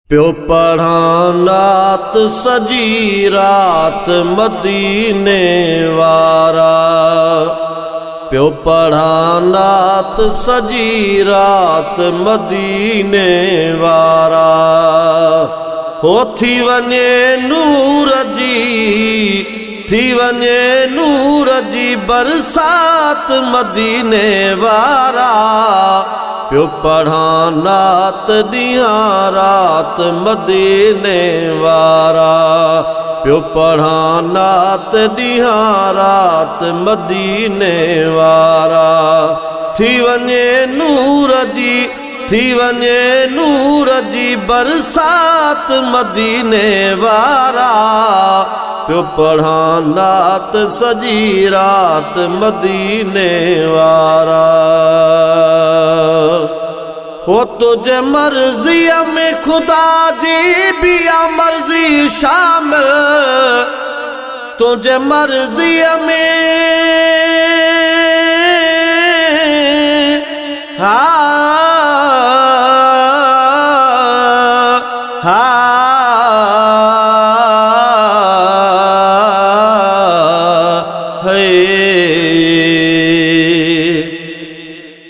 प्यो पढ़ानात सजी रात मदीने वारा। प्यो पढ़ानात सजी रात मदीने वारा। हो थी वने नूर जी बरसात मदीने वारा। प्यो पढ़ानात दियां रात मदीने वारा। प्यो पढ़ानात दियां रात मदीने वारा। थी वने नूर जी बरसात मदीने वारा। प्यो पढ़ानात सजी रात मदीने वारा। हो तुझे मर्ज़ीअ में खुदा जी बिया मर्ज़ी शामिल। तुझे मर्ज़ीअ में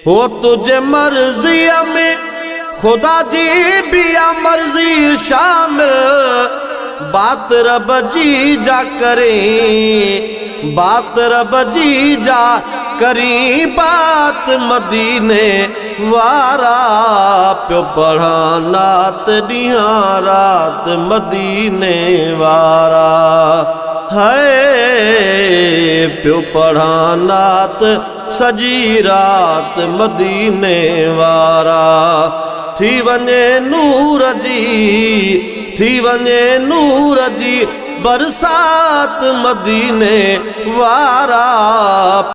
हो तुझे मर्ज़ीअ में खुदा जी बिया मर्ज़ी शामिल। बात रब जी जा करें, बात रब जी जा करी बात मदीने वारा। प्यो पढ़ानात दियां रात मदीने वारा। है प्यो पढ़ानात सजी रात मदीने वारा। थी वने नूर जी बरसात मदीने वारा।